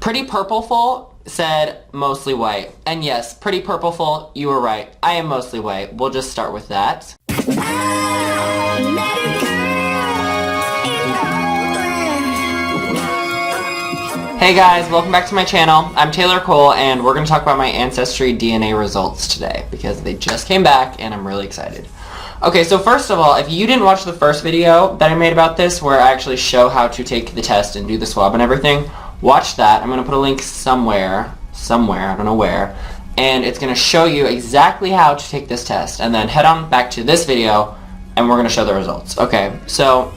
Pretty Purpleful said mostly white. And yes, Pretty Purpleful, you were right. I am mostly white. We'll just start with that. Hey guys, welcome back to my channel. I'm Taylor Cole, and we're going to talk about my Ancestry DNA results today because they just came back and I'm really excited. Okay, so first of all, if you didn't watch the first video that I made about this, where I actually show how to take the test and do the swab and everything, watch that. I'm going to put a link somewhere, I don't know where, and it's going to show you exactly how to take this test. And then head on back to this video and we're going to show the results. Okay, so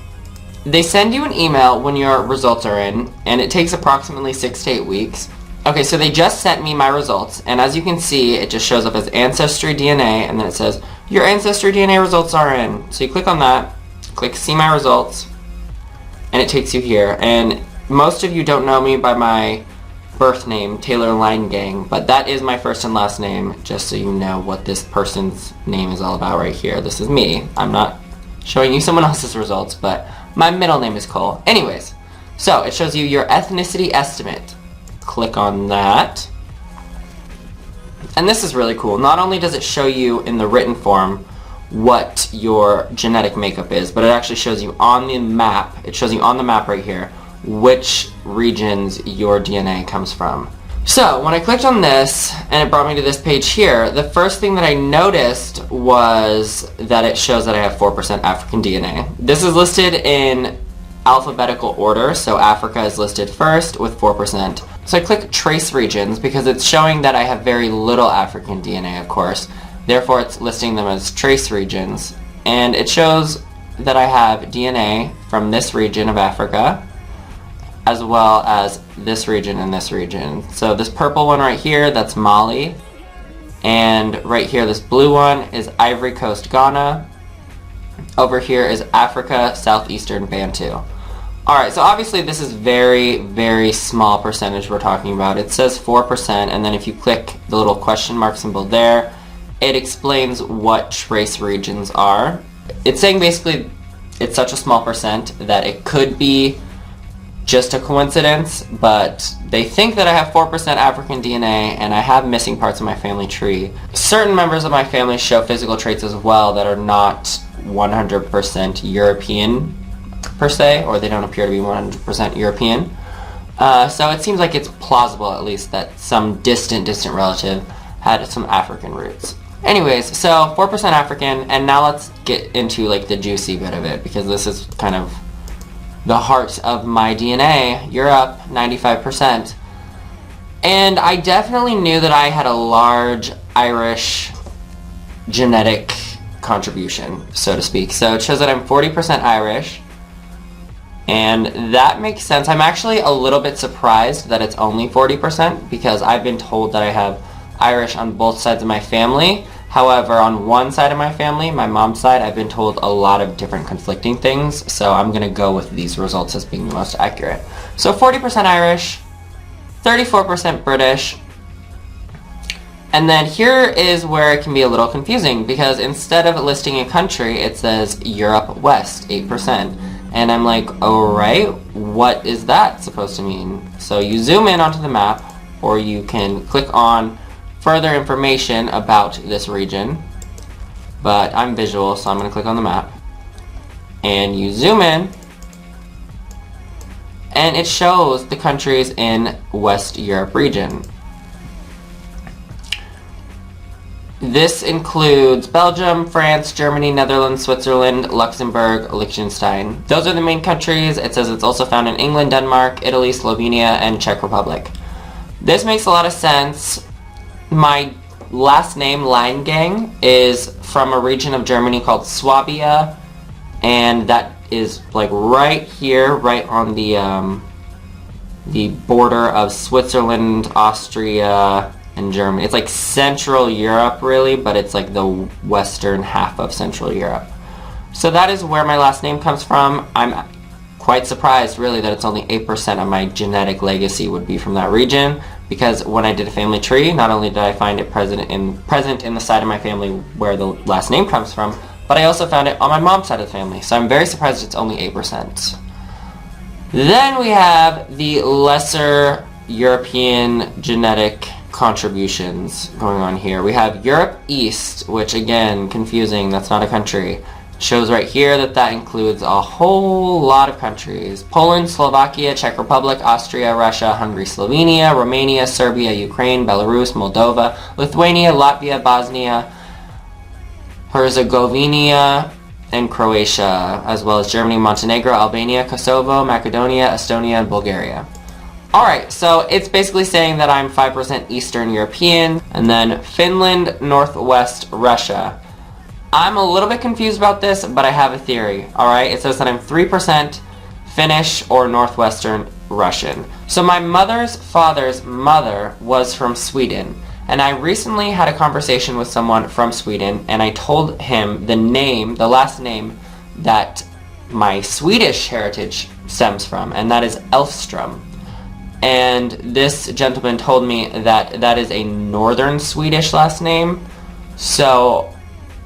they send you an email when your results are in, and it takes approximately 6 to 8 weeks. Okay, so they just sent me my results, and as you can see, it just shows up as Ancestry DNA, and then it says, your Ancestry DNA results are in. So you click on that, click see my results, and it takes you here. And most of you don't know me by my birth name, Taylor Leingang, but that is my first and last name, just so you know what this person's name is all about right here. This is me. I'm not showing you someone else's results, but my middle name is Cole. Anyways, so it shows you your ethnicity estimate. Click on that. And this is really cool. Not only does it show you in the written form what your genetic makeup is, but it actually shows you on the map. It shows you on the map right here which regions your DNA comes from. So when I clicked on this and it brought me to this page here, the first thing that I noticed was that it shows that I have 4% African DNA. This is listed in alphabetical order, so Africa is listed first with 4%. So I click trace regions because it's showing that I have very little African DNA, of course. Therefore it's listing them as trace regions. And it shows that I have DNA from this region of Africa, as well as this region and this region. So this purple one right here, that's Mali. And right here, this blue one is Ivory Coast, Ghana. Over here is Africa, Southeastern Bantu. Alright, so obviously this is very, very small percentage we're talking about. It says 4%, and then if you click the little question mark symbol there, it explains what trace regions are. It's saying basically it's such a small percent that it could be just a coincidence, but they think that I have 4% African DNA and I have missing parts of my family tree. Certain members of my family show physical traits as well that are not 100% European per se, or they don't appear to be 100% European. So it seems like it's plausible at least that some distant relative had some African roots. Anyways, so 4% African, and now let's get into like the juicy bit of it, because this is kind of the heart of my DNA. Europe, 95%. And I definitely knew that I had a large Irish genetic contribution, so to speak. So it shows that I'm 40% Irish, and that makes sense. I'm actually a little bit surprised that it's only 40% because I've been told that I have Irish on both sides of my family. However, on one side of my family, my mom's side, I've been told a lot of different conflicting things, so I'm going to go with these results as being the most accurate. So 40% Irish, 34% British, and then here is where it can be a little confusing, because instead of listing a country, it says Europe West, 8%. And I'm like, alright, what is that supposed to mean? So you zoom in onto the map, or you can click on further information about this region, but I'm visual, so I'm going to click on the map, and you zoom in, and it shows the countries in West Europe region. This includes Belgium, France, Germany, Netherlands, Switzerland, Luxembourg, Liechtenstein. Those are the main countries. It says it's also found in England, Denmark, Italy, Slovenia, and Czech Republic. This makes a lot of sense. My last name, Leingang, is from a region of Germany called Swabia, and that is like right here, right on the border of Switzerland, Austria, and Germany. It's like Central Europe, really, but it's like the western half of Central Europe. So that is where my last name comes from. I'm quite surprised, really, that it's only 8% of my genetic legacy would be from that region, because when I did a family tree, not only did I find it present in the side of my family where the last name comes from, but I also found it on my mom's side of the family. So I'm very surprised it's only 8%. Then we have the lesser European genetic contributions going on here. We have Europe East, which again, confusing, that's not a country. Shows right here that includes a whole lot of countries. Poland, Slovakia, Czech Republic, Austria, Russia, Hungary, Slovenia, Romania, Serbia, Ukraine, Belarus, Moldova, Lithuania, Latvia, Bosnia, Herzegovina, and Croatia, as well as Germany, Montenegro, Albania, Kosovo, Macedonia, Estonia, and Bulgaria. Alright, so it's basically saying that I'm 5% Eastern European, and then Finland, Northwest Russia. I'm a little bit confused about this, but I have a theory, alright? It says that I'm 3% Finnish or Northwestern Russian. So my mother's father's mother was from Sweden, and I recently had a conversation with someone from Sweden, and I told him the last name that my Swedish heritage stems from, and that is Elfstrom. And this gentleman told me that that is a northern Swedish last name, so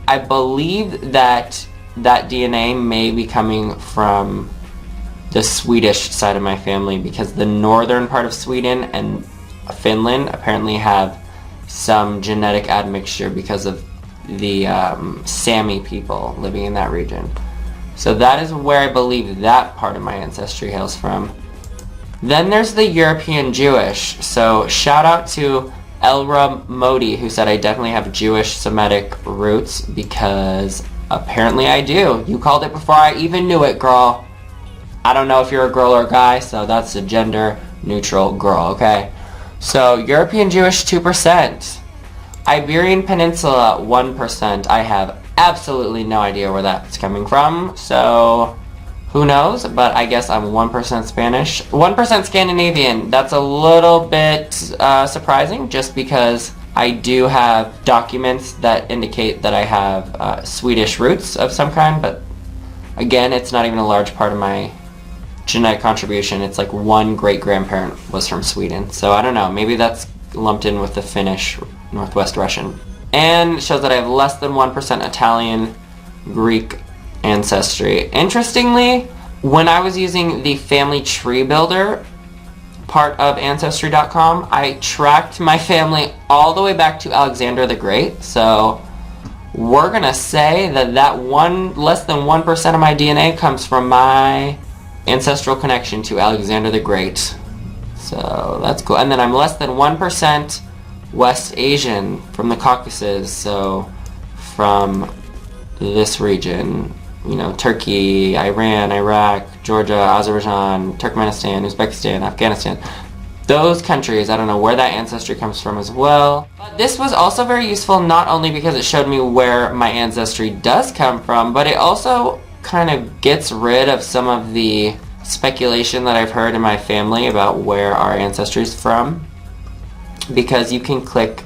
I believe that DNA may be coming from the Swedish side of my family, because the northern part of Sweden and Finland apparently have some genetic admixture because of the Sami people living in that region. So that is where I believe that part of my ancestry hails from. Then there's the European Jewish. So shout out to Elra Modi, who said I definitely have Jewish Semitic roots, because apparently I do. You called it before I even knew it, girl. I don't know if you're a girl or a guy, so that's a gender neutral girl, okay? So European Jewish 2%. Iberian Peninsula 1%. I have absolutely no idea where that's coming from, so who knows, but I guess I'm 1% Spanish. 1% Scandinavian. That's a little bit surprising, just because I do have documents that indicate that I have Swedish roots of some kind, but again, it's not even a large part of my genetic contribution. It's like one great-grandparent was from Sweden, so I don't know, maybe that's lumped in with the Finnish Northwest Russian. And it shows that I have less than 1% Italian, Greek ancestry. Interestingly, when I was using the family tree builder part of Ancestry.com, I tracked my family all the way back to Alexander the Great, so we're gonna say that less than 1% of my DNA comes from my ancestral connection to Alexander the Great. So that's cool. And then I'm less than 1% West Asian from the Caucasus, so from this region, you know, Turkey, Iran, Iraq, Georgia, Azerbaijan, Turkmenistan, Uzbekistan, Afghanistan. Those countries, I don't know where that ancestry comes from as well. But this was also very useful, not only because it showed me where my ancestry does come from, but it also kind of gets rid of some of the speculation that I've heard in my family about where our ancestry is from, because you can click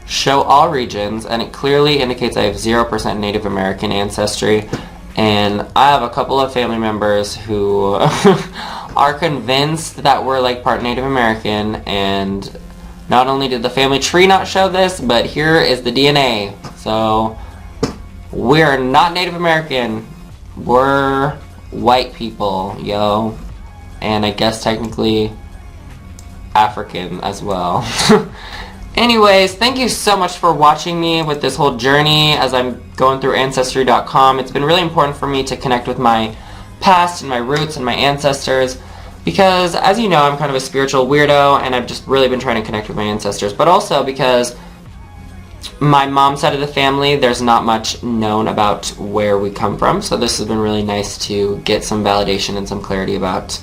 show all regions and it clearly indicates I have 0% Native American ancestry, and I have a couple of family members who are convinced that we're like part Native American, and not only did the family tree not show this, but here is the DNA. So we're not Native American. We're white people, yo. And I guess technically African as well. Anyways, thank you so much for watching me with this whole journey as I'm going through Ancestry.com. It's been really important for me to connect with my past and my roots and my ancestors, because as you know, I'm kind of a spiritual weirdo and I've just really been trying to connect with my ancestors, but also because my mom's side of the family, there's not much known about where we come from, so this has been really nice to get some validation and some clarity about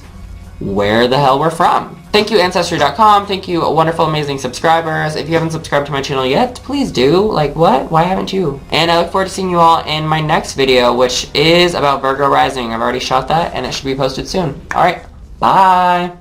where the hell we're from. Thank you, Ancestry.com. Thank you, wonderful, amazing subscribers. If you haven't subscribed to my channel yet, please do. Like, what? Why haven't you? And I look forward to seeing you all in my next video, which is about Virgo rising. I've already shot that, and it should be posted soon. Alright, bye!